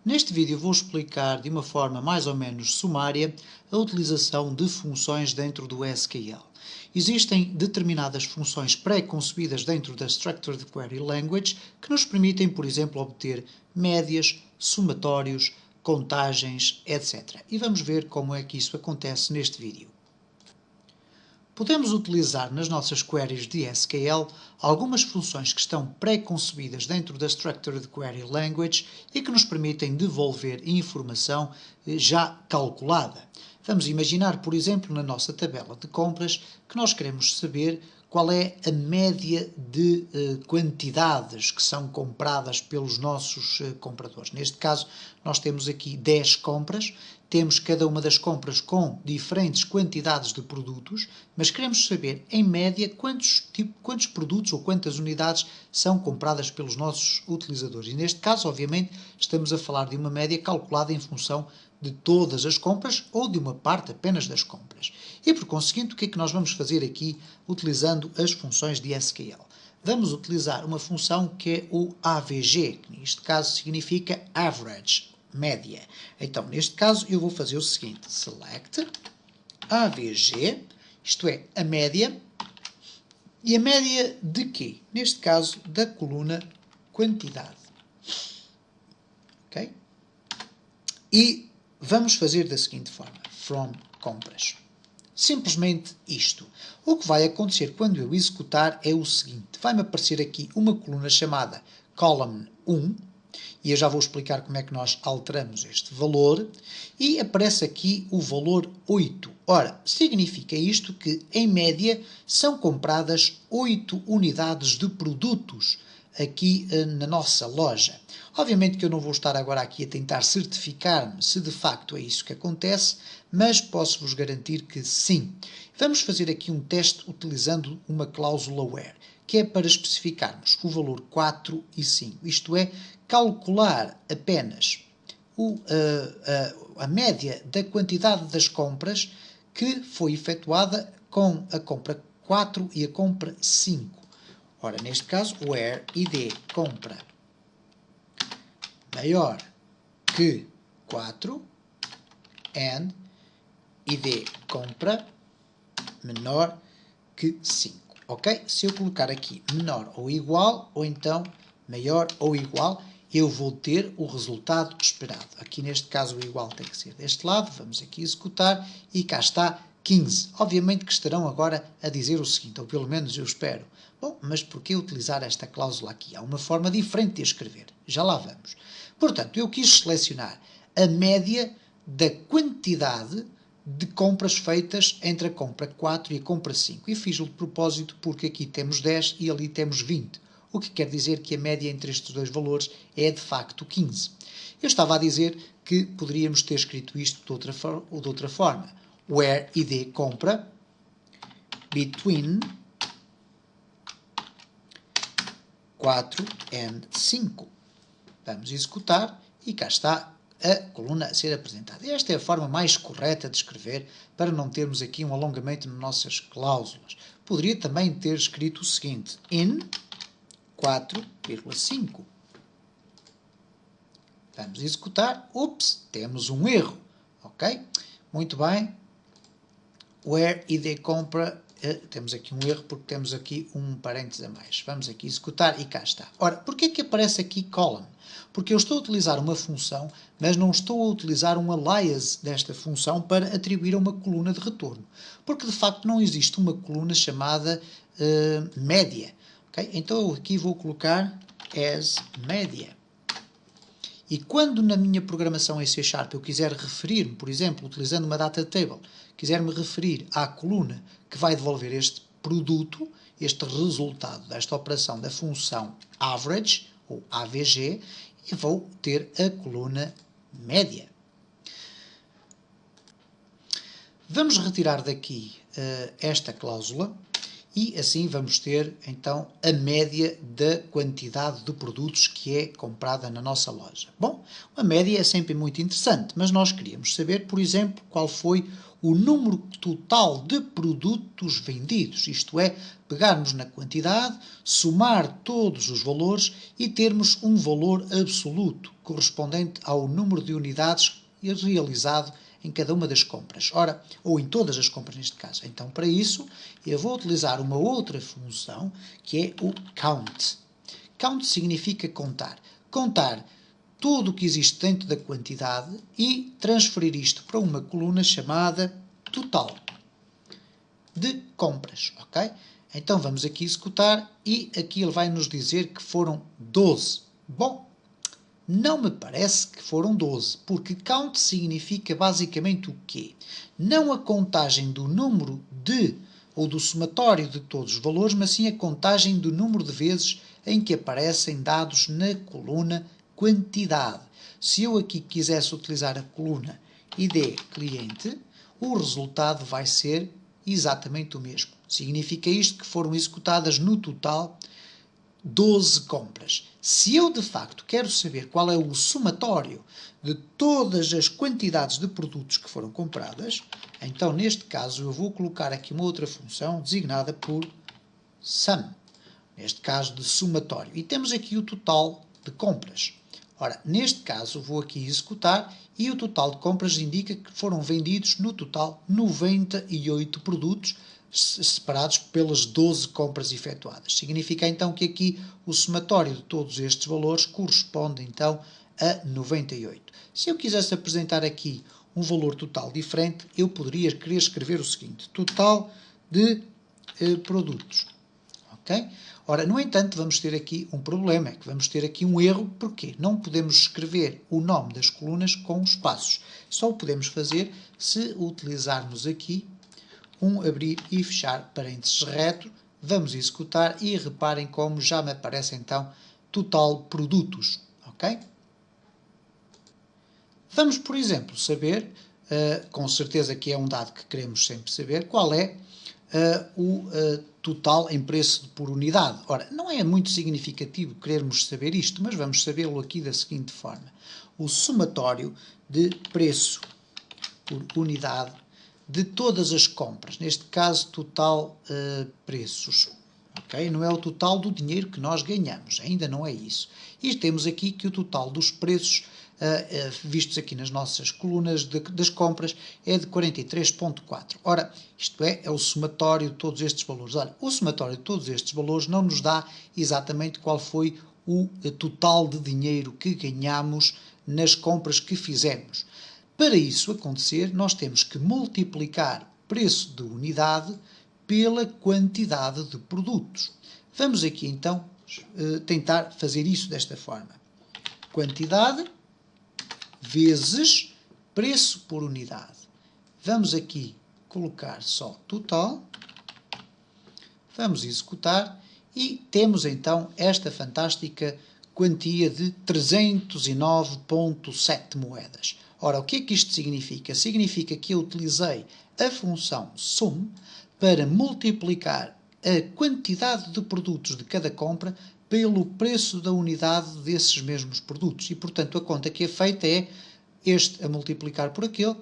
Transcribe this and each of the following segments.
Neste vídeo vou explicar de uma forma mais ou menos sumária a utilização de funções dentro do SQL. Existem determinadas funções pré-concebidas dentro da Structured Query Language que nos permitem, por exemplo, obter médias, somatórios, contagens, etc. E vamos ver como é que isso acontece neste vídeo. Podemos utilizar nas nossas queries de SQL algumas funções que estão pré-concebidas dentro da Structured Query Language e que nos permitem devolver informação já calculada. Vamos imaginar, por exemplo, na nossa tabela de compras, que nós queremos saber qual é a média de quantidades que são compradas pelos nossos compradores. Neste caso, nós temos aqui 10 compras, temos cada uma das compras com diferentes quantidades de produtos, mas queremos saber, em média, quantos produtos ou quantas unidades são compradas pelos nossos utilizadores. E neste caso, obviamente, estamos a falar de uma média calculada em função de todas as compras ou de uma parte apenas das compras. E, por conseguinte, o que é que nós vamos fazer aqui utilizando as funções de SQL? Vamos utilizar uma função que é o AVG, que neste caso significa Average, média. Então, neste caso, eu vou fazer o seguinte: select AVG, isto é, a média. E a média de quê? Neste caso, da coluna quantidade. Ok? E vamos fazer da seguinte forma: from compras. Simplesmente isto. O que vai acontecer quando eu executar é o seguinte: vai-me aparecer aqui uma coluna chamada column 1, e eu já vou explicar como é que nós alteramos este valor, e aparece aqui o valor 8. Ora, significa isto que, em média, são compradas 8 unidades de produtos aqui na nossa loja. Obviamente que eu não vou estar agora aqui a tentar certificar-me se de facto é isso que acontece, mas posso-vos garantir que sim. Vamos fazer aqui um teste utilizando uma cláusula where, que é para especificarmos o valor 4 e 5. Isto é, calcular apenas a média da quantidade das compras que foi efetuada com a compra 4 e a compra 5. Ora, neste caso, where id compra maior que 4 and id compra menor que 5. Ok? Se eu colocar aqui menor ou igual, ou então maior ou igual, eu vou ter o resultado esperado. Aqui neste caso o igual tem que ser deste lado. Vamos aqui executar e cá está 15. Obviamente que estarão agora a dizer o seguinte, ou pelo menos eu espero: bom, mas por que utilizar esta cláusula aqui? Há uma forma diferente de escrever. Já lá vamos. Portanto, eu quis selecionar a média da quantidade de compras feitas entre a compra 4 e a compra 5. E fiz-o de propósito porque aqui temos 10 e ali temos 20. O que quer dizer que a média entre estes dois valores é de facto 15. Eu estava a dizer que poderíamos ter escrito isto de outra forma. Where id compra between 4 and 5. Vamos executar e cá está a coluna a ser apresentada. Esta é a forma mais correta de escrever para não termos aqui um alongamento nas nossas cláusulas. Poderia também ter escrito o seguinte: in 4,5. Vamos executar. Ups, temos um erro. Ok? Muito bem. Where id compra, temos aqui um erro porque temos aqui um parênteses a mais. Vamos aqui executar e cá está. Ora, porquê que aparece aqui column? Porque eu estou a utilizar uma função, mas não estou a utilizar um alias desta função para atribuir a uma coluna de retorno. Porque de facto não existe uma coluna chamada média. Okay? Então eu aqui vou colocar as média. E quando na minha programação em C# eu quiser referir-me, por exemplo, utilizando uma data table, quiser me referir à coluna que vai devolver este produto, este resultado desta operação da função average, ou AVG, eu vou ter a coluna média. Vamos retirar daqui esta cláusula e assim vamos ter então a média da quantidade de produtos que é comprada na nossa loja. Bom, a média é sempre muito interessante, mas nós queríamos saber, por exemplo, qual foi o número total de produtos vendidos, isto é, pegarmos na quantidade, somar todos os valores e termos um valor absoluto correspondente ao número de unidades realizado em cada uma das compras, ora, ou em todas as compras neste caso. Então, para isso, eu vou utilizar uma outra função, que é o count. Count significa contar. Contar tudo o que existe dentro da quantidade e transferir isto para uma coluna chamada total de compras, ok? Então, vamos aqui executar e aqui ele vai nos dizer que foram 12. Bom, não me parece que foram 12, porque count significa basicamente o quê? Não a contagem do número de, ou do somatório de todos os valores, mas sim a contagem do número de vezes em que aparecem dados na coluna quantidade. Se eu aqui quisesse utilizar a coluna ID cliente, o resultado vai ser exatamente o mesmo. Significa isto que foram executadas no total 12 compras. Se eu de facto quero saber qual é o somatório de todas as quantidades de produtos que foram compradas, então neste caso eu vou colocar aqui uma outra função designada por sum, neste caso de somatório. E temos aqui o total de compras. Ora, neste caso vou aqui executar e o total de compras indica que foram vendidos no total 98 produtos, separados pelas 12 compras efetuadas. Significa então que aqui o somatório de todos estes valores corresponde então a 98. Se eu quisesse apresentar aqui um valor total diferente, eu poderia querer escrever o seguinte: total de produtos. Ok? Ora, no entanto, vamos ter aqui um problema, é que vamos ter aqui um erro, porque não podemos escrever o nome das colunas com espaços. Só o podemos fazer se utilizarmos aqui um abrir e fechar parênteses reto. Vamos executar e reparem como já me aparece então total produtos, ok? Vamos, por exemplo, saber, com certeza que é um dado que queremos sempre saber, qual é o total em preço por unidade. Ora, não é muito significativo querermos saber isto, mas vamos sabê-lo aqui da seguinte forma. O somatório de preço por unidade de todas as compras, neste caso total preços, ok? Não é o total do dinheiro que nós ganhamos, ainda não é isso. E temos aqui que o total dos preços vistos aqui nas nossas colunas das compras é de 43,4. Ora, isto é o somatório de todos estes valores. Olha, o somatório de todos estes valores não nos dá exatamente qual foi o total de dinheiro que ganhamos nas compras que fizemos. Para isso acontecer, nós temos que multiplicar preço de unidade pela quantidade de produtos. Vamos aqui então tentar fazer isso desta forma. Quantidade vezes preço por unidade. Vamos aqui colocar só total. Vamos executar e temos então esta fantástica quantia de 309,7 moedas. Ora, o que é que isto significa? Significa que eu utilizei a função sum para multiplicar a quantidade de produtos de cada compra pelo preço da unidade desses mesmos produtos. E, portanto, a conta que é feita é este a multiplicar por aquele,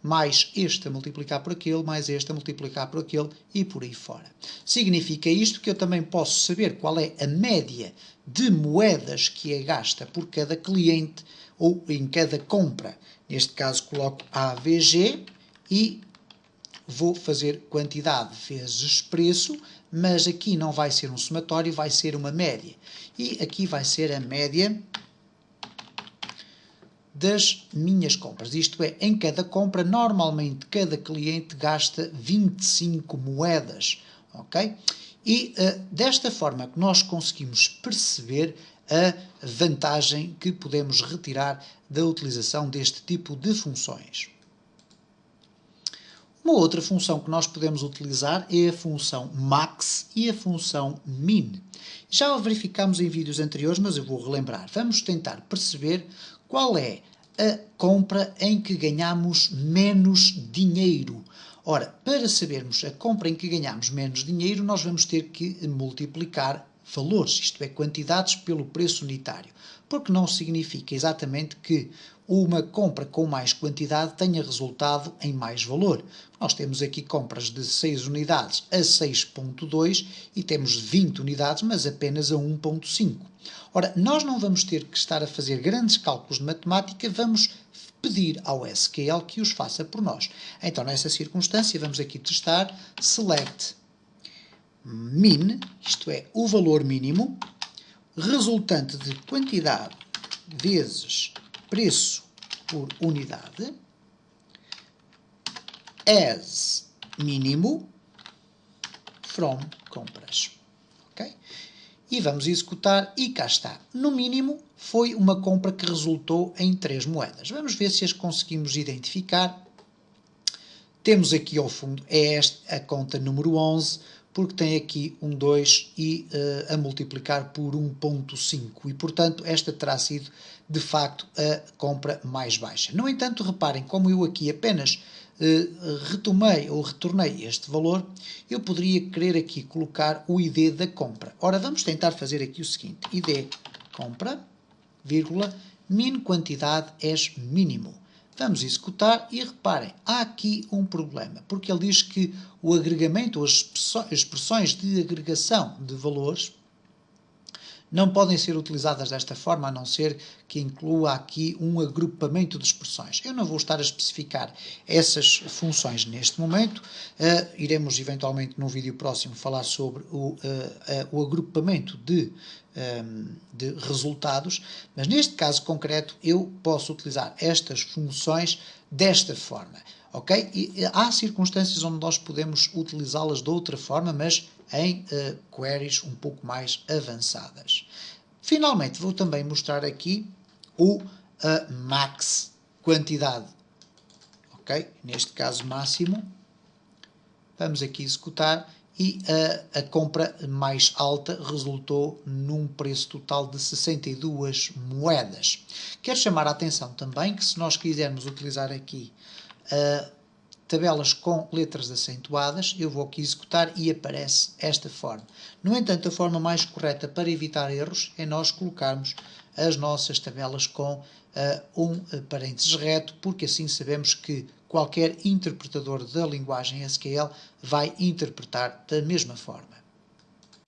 mais este a multiplicar por aquele, mais este a multiplicar por aquele e por aí fora. Significa isto que eu também posso saber qual é a média de moedas que é gasta por cada cliente ou em cada compra. Neste caso coloco AVG e vou fazer quantidade vezes preço, mas aqui não vai ser um somatório, vai ser uma média. E aqui vai ser a média das minhas compras. Isto é, em cada compra, normalmente cada cliente gasta 25 moedas, ok? E desta forma que nós conseguimos perceber a vantagem que podemos retirar da utilização deste tipo de funções. Uma outra função que nós podemos utilizar é a função max e a função min. Já o verificámos em vídeos anteriores, mas eu vou relembrar. Vamos tentar perceber qual é a compra em que ganhamos menos dinheiro. Ora, para sabermos a compra em que ganhamos menos dinheiro, nós vamos ter que multiplicar valores, isto é, quantidades, pelo preço unitário, porque não significa exatamente que uma compra com mais quantidade tenha resultado em mais valor. Nós temos aqui compras de 6 unidades a 6,2 e temos 20 unidades, mas apenas a 1,5. Ora, nós não vamos ter que estar a fazer grandes cálculos de matemática, vamos pedir ao SQL que os faça por nós. Então, nessa circunstância, vamos aqui testar select min, isto é, o valor mínimo, resultante de quantidade vezes preço por unidade, as mínimo from compras. Ok? E vamos executar e cá está. No mínimo, foi uma compra que resultou em 3 moedas. Vamos ver se as conseguimos identificar. Temos aqui ao fundo, é esta a conta número 11, porque tem aqui um 2 e a multiplicar por 1,5. E, portanto, esta terá sido, de facto, a compra mais baixa. No entanto, reparem, como eu aqui apenas retomei ou retornei este valor, eu poderia querer aqui colocar o ID da compra. Ora, vamos tentar fazer aqui o seguinte. ID compra, vírgula, min quantidade es mínimo. Vamos executar e reparem, há aqui um problema, porque ele diz que o agregamento, ou as expressões de agregação de valores, não podem ser utilizadas desta forma, a não ser que inclua aqui um agrupamento de expressões. Eu não vou estar a especificar essas funções neste momento, iremos eventualmente num vídeo próximo falar sobre o agrupamento de resultados, mas neste caso concreto eu posso utilizar estas funções desta forma. Ok? E há circunstâncias onde nós podemos utilizá-las de outra forma, mas em queries um pouco mais avançadas. Finalmente, vou também mostrar aqui o max quantidade. Ok? Neste caso, máximo. Vamos aqui executar e a compra mais alta resultou num preço total de 62 moedas. Quero chamar a atenção também que se nós quisermos utilizar aqui tabelas com letras acentuadas, eu vou aqui executar e aparece esta forma. No entanto, a forma mais correta para evitar erros é nós colocarmos as nossas tabelas com um parênteses reto, porque assim sabemos que qualquer interpretador da linguagem SQL vai interpretar da mesma forma.